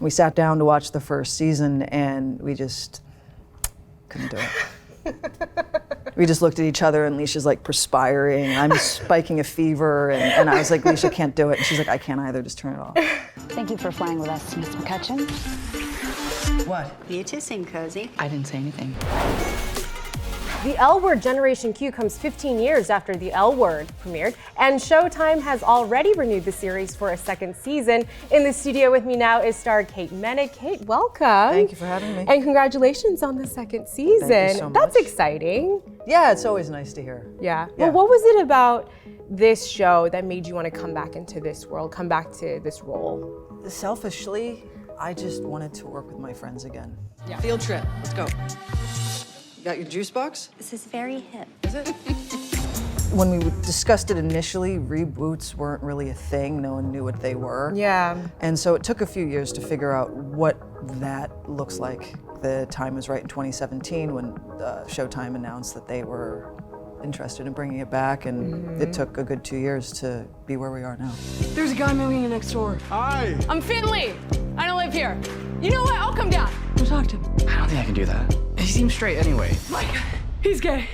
We sat down to watch the first season, and we just couldn't do it. We just looked at each other, and Leisha's like perspiring. I'm spiking a fever, and I was like, Leisha can't do it. And she's like, I can't either, just turn it off. Thank you for flying with us, Miss McCutcheon. What? You two seem cozy. I didn't say anything. The L Word Generation Q comes 15 years after The L Word premiered, and Showtime has already renewed the series for a second season. In the studio with me now is star Katherine Moennig. Kate, welcome. Thank you for having me. And congratulations on the second season. Thank you so much. That's exciting. Yeah, it's always nice to hear. Yeah. Yeah. Well, what was it about this show that made you want to come back into this world, come back to this role? Selfishly, I just wanted to work with my friends again. Yeah. Field trip, let's go. You got your juice box? This is very hip. Is it? When we discussed it initially, reboots weren't really a thing. No one knew what they were. Yeah. And so it took a few years to figure out what that looks like. The time was right in 2017 when Showtime announced that they were interested in bringing it back, and it took a good 2 years to be where we are now. There's a guy moving in next door. Hi. I'm Finley. I don't live here. You know what? I'll come down. I'll talk to him. I don't think I can do that. He seems straight anyway. Mike, he's gay.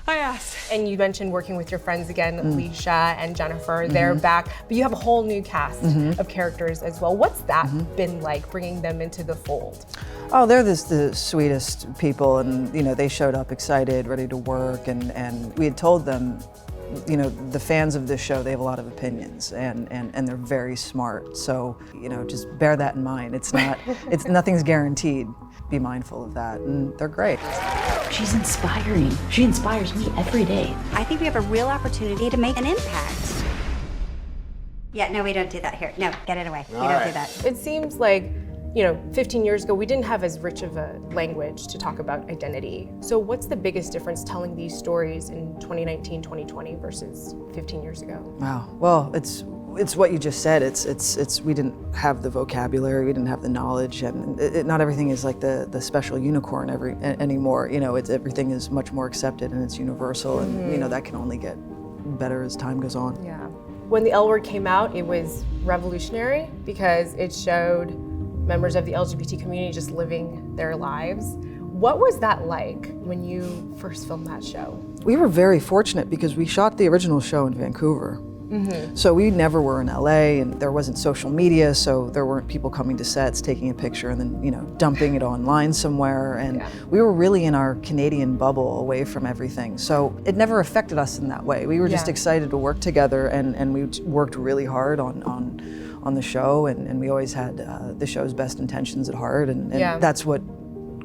I asked. And you mentioned working with your friends again, Leisha and Jennifer. They're back, but you have a whole new cast of characters as well. What's that been like, bringing them into the fold? Oh, they're the sweetest people, and they showed up excited, ready to work, and we had told them, the fans of this show, they have a lot of opinions, and they're very smart. So, just bear that in mind. Nothing's guaranteed. Be mindful of that, and they're great. She's inspiring. She inspires me every day. I think we have a real opportunity to make an impact. Yeah, no, we don't do that here. No, get it away. We don't do that. It seems like, 15 years ago, we didn't have as rich of a language to talk about identity. So what's the biggest difference telling these stories in 2019, 2020 versus 15 years ago? Wow. Well, it's what you just said. It's we didn't have the vocabulary, we didn't have the knowledge, and not everything is like the special unicorn anymore. Everything is much more accepted and it's universal, and that can only get better as time goes on. Yeah. When the L Word came out, it was revolutionary because it showed members of the LGBT community just living their lives. What was that like when you first filmed that show? We were very fortunate because we shot the original show in Vancouver. So we never were in LA, and there wasn't social media, so there weren't people coming to sets, taking a picture, and then dumping it online somewhere. And we were really in our Canadian bubble, away from everything. So it never affected us in that way. We were just excited to work together, and we worked really hard on the show, and we always had the show's best intentions at heart, and that's what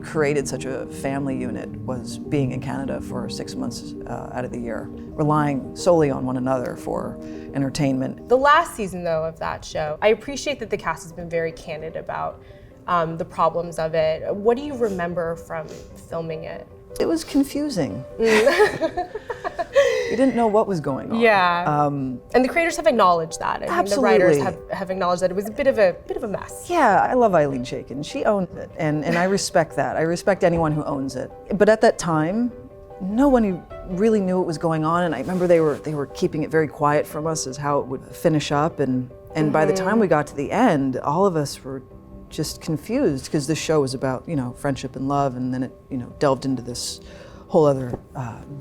created such a family unit, was being in Canada for 6 months out of the year, relying solely on one another for entertainment. The last season, though, of that show, I appreciate that the cast has been very candid about the problems of it. What do you remember from filming it? It was confusing. You didn't know what was going on. Yeah. And the creators have acknowledged that. I mean, the writers have acknowledged that it was a bit of a mess. Yeah, I love Eileen Chaikin. She owns it, and I respect that. I respect anyone who owns it. But at that time, no one really knew what was going on, and I remember they were keeping it very quiet from us as how it would finish up, and by the time we got to the end, all of us were just confused, because the show was about friendship and love, and then it delved into this whole other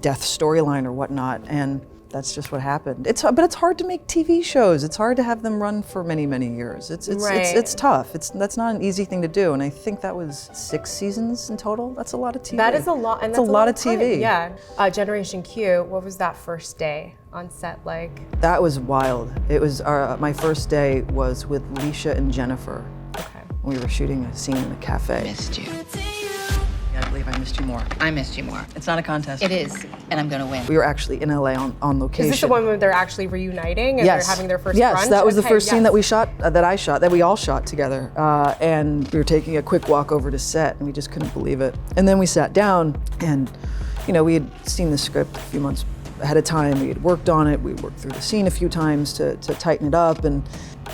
death storyline or whatnot, and that's just what happened. But it's hard to make TV shows. It's hard to have them run for many, many years. It's tough. That's not an easy thing to do, and I think that was 6 seasons in total. That's a lot of TV. That is a lot, and that's a lot of TV. Yeah. Generation Q. What was that first day on set like? That was wild. It was my first day was with Leisha and Jennifer. Okay. We were shooting a scene in a cafe. Missed you. I believe I missed you more. I missed you more. It's not a contest. It is, and I'm gonna win. We were actually in LA on location. Is this the one where they're actually reuniting and they're having their first brunch? Yes, that was the first scene that we shot, that we all shot together. And we were taking a quick walk over to set, and we just couldn't believe it. And then we sat down, and we had seen the script a few months ahead of time. We had worked on it. We worked through the scene a few times to tighten it up, and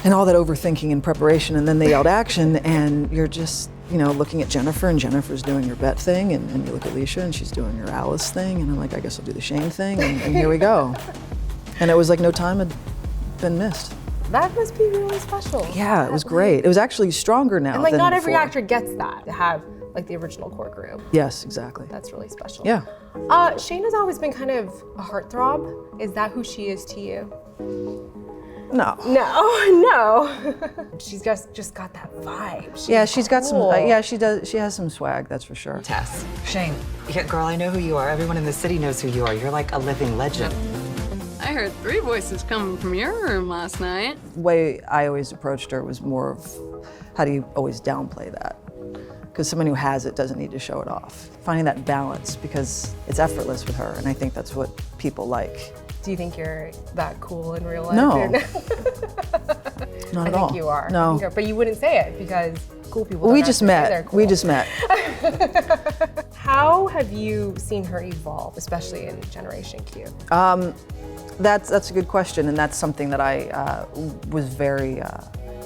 all that overthinking and preparation. And then they yelled action, and you're just looking at Jennifer, and Jennifer's doing her Bet thing, and you look at Leisha, and she's doing her Alice thing, and I'm like, I guess I'll do the Shane thing, and here we go. And it was like no time had been missed. That must be really special. Yeah, it was great. It was actually stronger now And like than not every before. actor gets that, to have like the original core group. Yes, exactly. That's really special. Yeah. Shane has always been kind of a heartthrob. Is that who she is to you? No. No. She's just got that vibe. Yeah, she's got some. cool. Yeah, she does. She has some swag, that's for sure. Tess. Shane. Yeah, girl, I know who you are. Everyone in the city knows who you are. You're like a living legend. I heard 3 voices coming from your room last night. The way I always approached her was more of, how do you always downplay that? Because someone who has it doesn't need to show it off. Finding that balance, because it's effortless with her, and I think that's what people like. Do you think you're that cool in real life? No. Not I at all. think you are. No. I think you are. But you wouldn't say it because cool people. We don't just actually say they're met. cool. We just met. How have you seen her evolve, especially in Generation Q? That's a good question, and that's something that I was very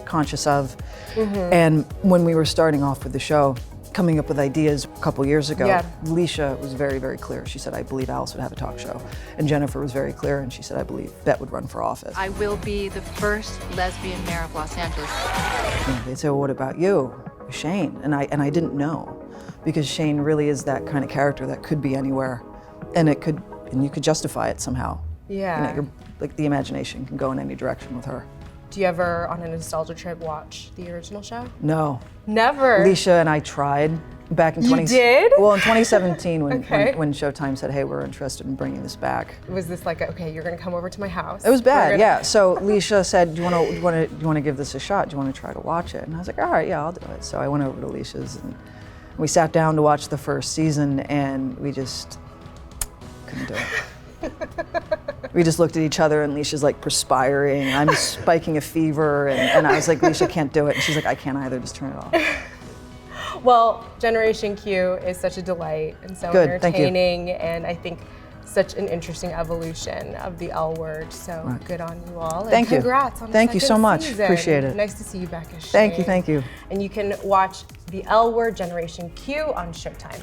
conscious of. And when we were starting off with the show, coming up with ideas a couple years ago, Yeah. Leisha was very, very clear. She said, I believe Alice would have a talk show. And Jennifer was very clear, and she said, I believe Bet would run for office. I will be the first lesbian mayor of Los Angeles. And they'd say, well, what about you, Shane? And I didn't know, because Shane really is that kind of character that could be anywhere, and you could justify it somehow. Yeah. You know, like the imagination can go in any direction with her. Do you ever, on a nostalgia trip, watch the original show? No. Never. Leisha and I tried back in You did? Well, in 2017 Okay. when Showtime said, hey, we're interested in bringing this back. Was this like, okay, you're gonna come over to my house? It was We're bad, gonna- yeah. So Leisha said, do you want to give this a shot? Do you want to try to watch it? And I was like, all right, yeah, I'll do it. So I went over to Leisha's and we sat down to watch the first season, and we just couldn't do it. We just looked at each other, and Leisha's like perspiring, and I'm spiking a fever, and I was like, Leisha can't do it. And she's like, I can't either, just turn it off. Well, Generation Q is such a delight and so Good, thank you. entertaining, and I think such an interesting evolution of the L word. So good on you all. And Thank you. congrats on the Thank you so second much. season. Appreciate it. Nice to see you back as Shane. Thank you. And you can watch the L word Generation Q on Showtime.